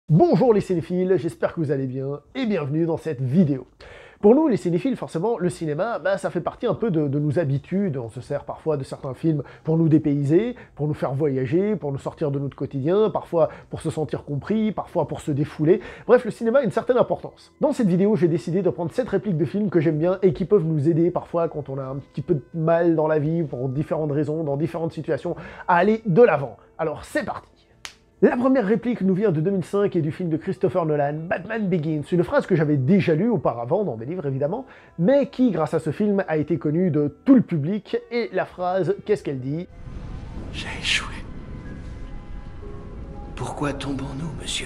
Bonjour les cinéphiles, j'espère que vous allez bien et bienvenue dans cette vidéo. Pour nous les cinéphiles, forcément, le cinéma, ça fait partie un peu de nos habitudes. On se sert parfois de certains films pour nous dépayser, pour nous faire voyager, pour nous sortir de notre quotidien, parfois pour se sentir compris, parfois pour se défouler. Bref, le cinéma a une certaine importance. Dans cette vidéo, j'ai décidé de prendre 7 répliques de films que j'aime bien et qui peuvent nous aider parfois quand on a un petit peu de mal dans la vie, pour différentes raisons, dans différentes situations, à aller de l'avant. Alors c'est parti! La première réplique nous vient de 2005 et du film de Christopher Nolan, Batman Begins, une phrase que j'avais déjà lue auparavant dans des livres évidemment, mais qui, grâce à ce film, a été connue de tout le public, et la phrase, qu'est-ce qu'elle dit? J'ai échoué. Pourquoi tombons-nous, monsieur?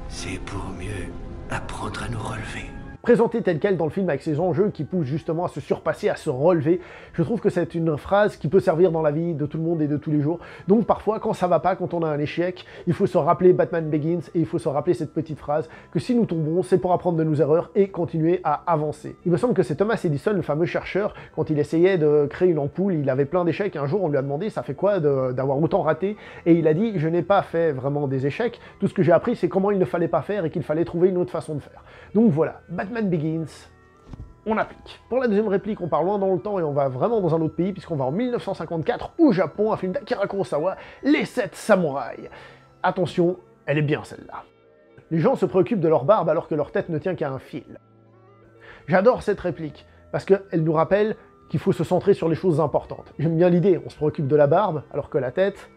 C'est pour mieux apprendre à nous relever. Présentée telle quelle dans le film avec ses enjeux qui poussent justement à se surpasser, à se relever, je trouve que c'est une phrase qui peut servir dans la vie de tout le monde et de tous les jours. Donc parfois, quand ça va pas, quand on a un échec, il faut se rappeler Batman Begins et il faut se rappeler cette petite phrase que si nous tombons, c'est pour apprendre de nos erreurs et continuer à avancer. Il me semble que c'est Thomas Edison, le fameux chercheur, quand il essayait de créer une ampoule, il avait plein d'échecs. Un jour, on lui a demandé ça fait quoi d'avoir autant raté, et il a dit je n'ai pas fait vraiment des échecs, tout ce que j'ai appris c'est comment il ne fallait pas faire et qu'il fallait trouver une autre façon de faire. Donc voilà, Batman Begins, on applique. Pour la deuxième réplique, on part loin dans le temps et on va vraiment dans un autre pays, puisqu'on va en 1954 au Japon, un film d'Akira Kurosawa, Les 7 Samouraïs. Attention, elle est bien celle-là. Les gens se préoccupent de leur barbe alors que leur tête ne tient qu'à un fil. J'adore cette réplique, parce qu'elle nous rappelle qu'il faut se centrer sur les choses importantes. J'aime bien l'idée, on se préoccupe de la barbe, alors que la tête,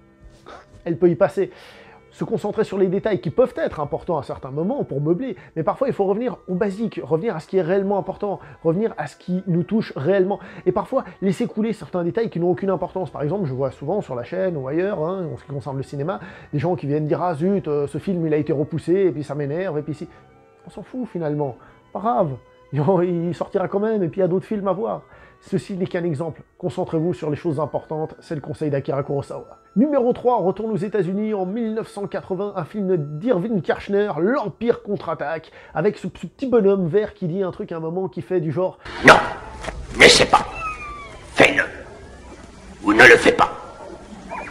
elle peut y passer. Se concentrer sur les détails qui peuvent être importants à certains moments pour meubler, mais parfois il faut revenir au basique, revenir à ce qui est réellement important, revenir à ce qui nous touche réellement, et parfois laisser couler certains détails qui n'ont aucune importance. Par exemple, je vois souvent sur la chaîne ou ailleurs, en ce qui concerne le cinéma, des gens qui viennent dire « Ah zut, ce film il a été repoussé, et puis ça m'énerve, et puis si... » On s'en fout finalement, pas grave, il sortira quand même, et puis il y a d'autres films à voir. Ceci n'est qu'un exemple. Concentrez-vous sur les choses importantes, c'est le conseil d'Akira Kurosawa. Numéro 3, on retourne aux États-Unis en 1980, un film d'Irving Kershner, L'Empire contre-attaque, avec ce petit bonhomme vert qui dit un truc à un moment qui fait du genre « Non, n'essaie pas. Fais-le. Ou ne le fais pas.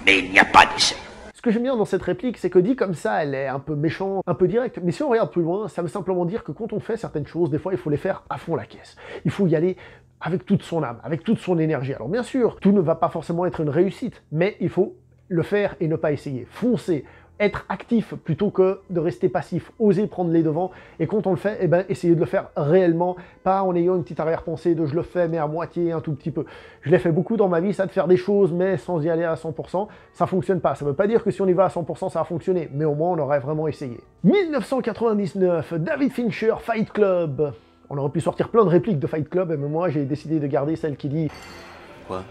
Mais il n'y a pas d'essai. » Ce que j'aime bien dans cette réplique, c'est que dit comme ça, elle est un peu méchante, un peu directe, mais si on regarde plus loin, ça veut simplement dire que quand on fait certaines choses, des fois il faut les faire à fond la caisse. Il faut y aller avec toute son âme, avec toute son énergie. Alors bien sûr, tout ne va pas forcément être une réussite, mais il faut le faire et ne pas essayer. Foncer, être actif plutôt que de rester passif, oser prendre les devants, et quand on le fait, essayez de le faire réellement, pas en ayant une petite arrière-pensée de je le fais mais à moitié, un tout petit peu. Je l'ai fait beaucoup dans ma vie, ça, de faire des choses mais sans y aller à 100%, ça fonctionne pas. Ça veut pas dire que si on y va à 100%, ça va fonctionner, mais au moins on aurait vraiment essayé. 1999, David Fincher, Fight Club. On aurait pu sortir plein de répliques de Fight Club, mais moi j'ai décidé de garder celle qui dit « Quoi?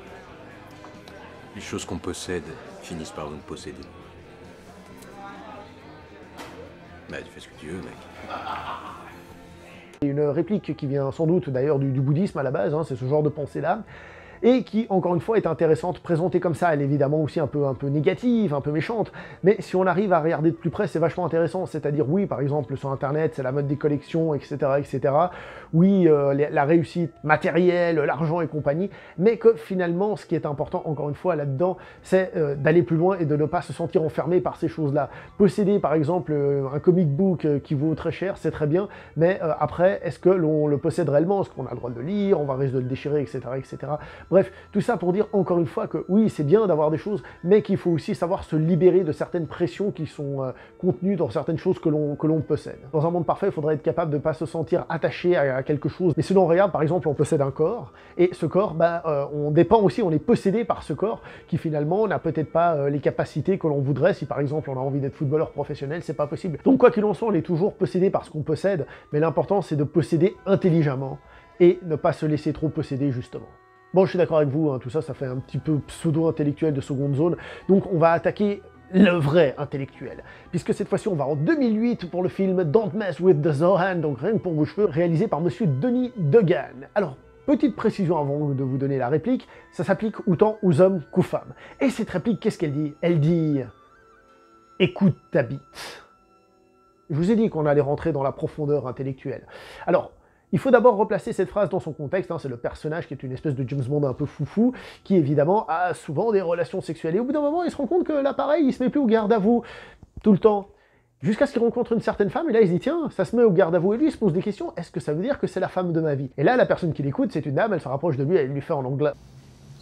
Les choses qu'on possède finissent par nous posséder. Bah, tu fais ce que tu veux, mec. » Une réplique qui vient sans doute d'ailleurs du bouddhisme à la base, c'est ce genre de pensée-là, et qui, encore une fois, est intéressante, présentée comme ça. Elle est évidemment aussi un peu négative, un peu méchante, mais si on arrive à regarder de plus près, c'est vachement intéressant. C'est-à-dire, oui, par exemple, sur Internet, c'est la mode des collections, etc., etc. Oui, la réussite matérielle, l'argent et compagnie, mais que finalement, ce qui est important, encore une fois, là-dedans, c'est d'aller plus loin et de ne pas se sentir enfermé par ces choses-là. Posséder, par exemple, un comic book qui vaut très cher, c'est très bien, mais après, est-ce que l'on le possède réellement? Est-ce qu'on a le droit de le lire? On va risquer de le déchirer, etc., etc. Bref, tout ça pour dire encore une fois que oui, c'est bien d'avoir des choses, mais qu'il faut aussi savoir se libérer de certaines pressions qui sont contenues dans certaines choses que l'on possède. Dans un monde parfait, il faudrait être capable de ne pas se sentir attaché à quelque chose. Mais si l'on regarde, par exemple, on possède un corps, et ce corps, on dépend aussi, on est possédé par ce corps, qui finalement n'a peut-être pas les capacités que l'on voudrait. Si par exemple on a envie d'être footballeur professionnel, c'est pas possible. Donc quoi qu'il en soit, on est toujours possédé par ce qu'on possède, mais l'important c'est de posséder intelligemment, et ne pas se laisser trop posséder justement. Bon, je suis d'accord avec vous, tout ça, ça fait un petit peu pseudo-intellectuel de seconde zone, donc on va attaquer le vrai intellectuel, puisque cette fois-ci on va en 2008 pour le film Don't Mess with the Zohan, donc rien que pour vos cheveux, réalisé par monsieur Denis Degan. Alors, petite précision avant de vous donner la réplique, ça s'applique autant aux hommes qu'aux femmes. Et cette réplique, qu'est-ce qu'elle dit? Elle dit « Écoute ta bite ». Je vous ai dit qu'on allait rentrer dans la profondeur intellectuelle. Alors, Il faut d'abord replacer cette phrase dans son contexte, hein, c'est le personnage qui est une espèce de James Bond un peu foufou, qui évidemment a souvent des relations sexuelles, et au bout d'un moment il se rend compte que l'appareil il se met plus au garde à vous, tout le temps, jusqu'à ce qu'il rencontre une certaine femme, et là il se dit tiens, ça se met au garde à vous, et lui il se pose des questions, est-ce que ça veut dire que c'est la femme de ma vie? Et là la personne qui l'écoute, c'est une dame, elle se rapproche de lui, elle lui fait en anglais.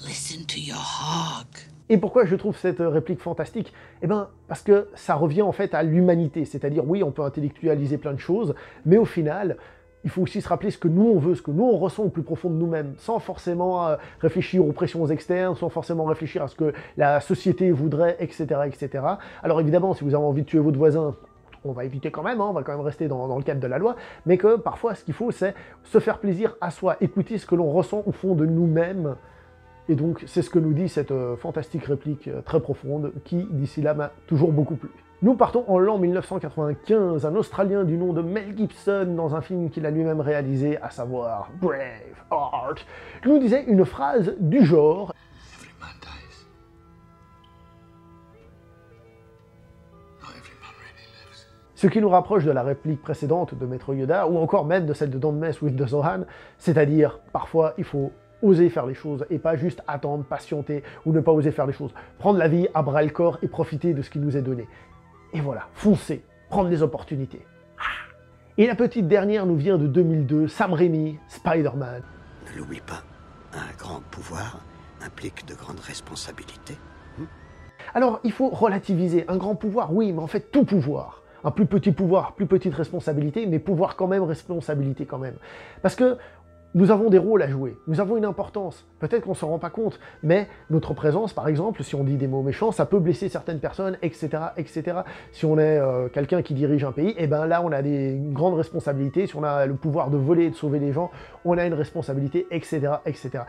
Listen to your hog. Et pourquoi je trouve cette réplique fantastique? Eh ben, parce que ça revient en fait à l'humanité, c'est-à-dire oui, on peut intellectualiser plein de choses, mais au final, il faut aussi se rappeler ce que nous on veut, ce que nous on ressent au plus profond de nous-mêmes, sans forcément réfléchir aux pressions externes, sans forcément réfléchir à ce que la société voudrait, etc., etc. Alors évidemment, si vous avez envie de tuer votre voisin, on va éviter quand même, hein, on va quand même rester dans le cadre de la loi, mais que parfois ce qu'il faut c'est se faire plaisir à soi, écouter ce que l'on ressent au fond de nous-mêmes. Et donc c'est ce que nous dit cette fantastique réplique très profonde, qui d'ici là m'a toujours beaucoup plu. Nous partons en l'an 1995, un Australien du nom de Mel Gibson, dans un film qu'il a lui-même réalisé, à savoir Braveheart, nous disait une phrase du genre « Every man dies. Not every man really lives. » Ce qui nous rapproche de la réplique précédente de Maître Yoda, ou encore même de celle de Don't Mess with the Zohan, c'est-à-dire parfois il faut oser faire les choses, et pas juste attendre, patienter, ou ne pas oser faire les choses. Prendre la vie à bras-le-corps et profiter de ce qui nous est donné. Et voilà, foncer, prendre les opportunités. Et la petite dernière nous vient de 2002, Sam Raimi, Spider-Man. Ne l'oublie pas, un grand pouvoir implique de grandes responsabilités. Alors, il faut relativiser. Un grand pouvoir, oui, mais en fait, tout pouvoir. Un plus petit pouvoir, plus petite responsabilité, mais pouvoir quand même, responsabilité quand même. Parce que nous avons des rôles à jouer, nous avons une importance. Peut-être qu'on ne s'en rend pas compte, mais notre présence, par exemple, si on dit des mots méchants, ça peut blesser certaines personnes, etc., etc. Si on est quelqu'un qui dirige un pays, et ben là, on a des grandes responsabilités. Si on a le pouvoir de voler et de sauver les gens, on a une responsabilité, etc., etc.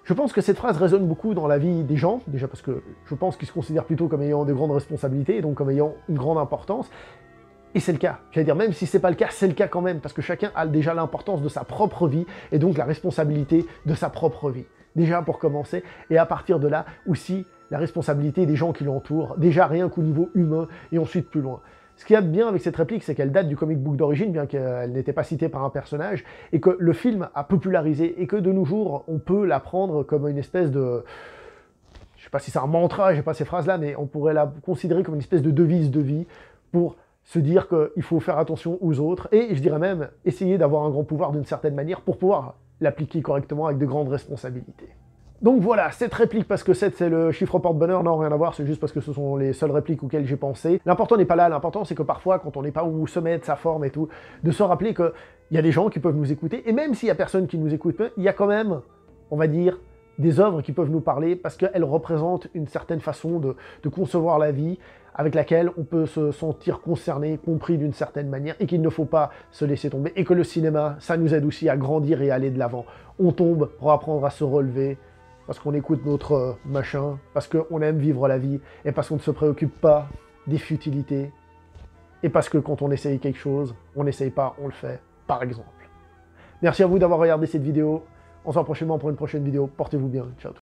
Je pense que cette phrase résonne beaucoup dans la vie des gens, déjà parce que je pense qu'ils se considèrent plutôt comme ayant de grandes responsabilités, et donc comme ayant une grande importance. Et c'est le cas. J'allais dire, même si c'est pas le cas, c'est le cas quand même, parce que chacun a déjà l'importance de sa propre vie, et donc la responsabilité de sa propre vie. Déjà pour commencer, et à partir de là, aussi, la responsabilité des gens qui l'entourent, déjà rien qu'au niveau humain, et ensuite plus loin. Ce qu'il y a de bien avec cette réplique, c'est qu'elle date du comic book d'origine, bien qu'elle n'était pas citée par un personnage, et que le film a popularisé, et que de nos jours, on peut la prendre comme une espèce de... Je sais pas si c'est un mantra, j'ai pas ces phrases-là, mais on pourrait la considérer comme une espèce de devise de vie, pour se dire qu'il faut faire attention aux autres, et je dirais même essayer d'avoir un grand pouvoir d'une certaine manière pour pouvoir l'appliquer correctement avec de grandes responsabilités. Donc voilà, cette réplique, parce que 7 c'est le chiffre porte-bonheur, non, rien à voir, c'est juste parce que ce sont les seules répliques auxquelles j'ai pensé. L'important n'est pas là, l'important c'est que parfois, quand on n'est pas au sommet de sa forme et tout, de se rappeler qu'il y a des gens qui peuvent nous écouter, et même s'il y a personne qui nous écoute, il y a quand même, on va dire, des œuvres qui peuvent nous parler, parce qu'elles représentent une certaine façon de concevoir la vie, avec laquelle on peut se sentir concerné, compris d'une certaine manière, et qu'il ne faut pas se laisser tomber, et que le cinéma, ça nous aide aussi à grandir et à aller de l'avant. On tombe pour apprendre à se relever, parce qu'on écoute notre machin, parce qu'on aime vivre la vie, et parce qu'on ne se préoccupe pas des futilités, et parce que quand on essaye quelque chose, on n'essaye pas, on le fait, par exemple. Merci à vous d'avoir regardé cette vidéo, on se voit prochainement pour une prochaine vidéo, portez-vous bien, ciao.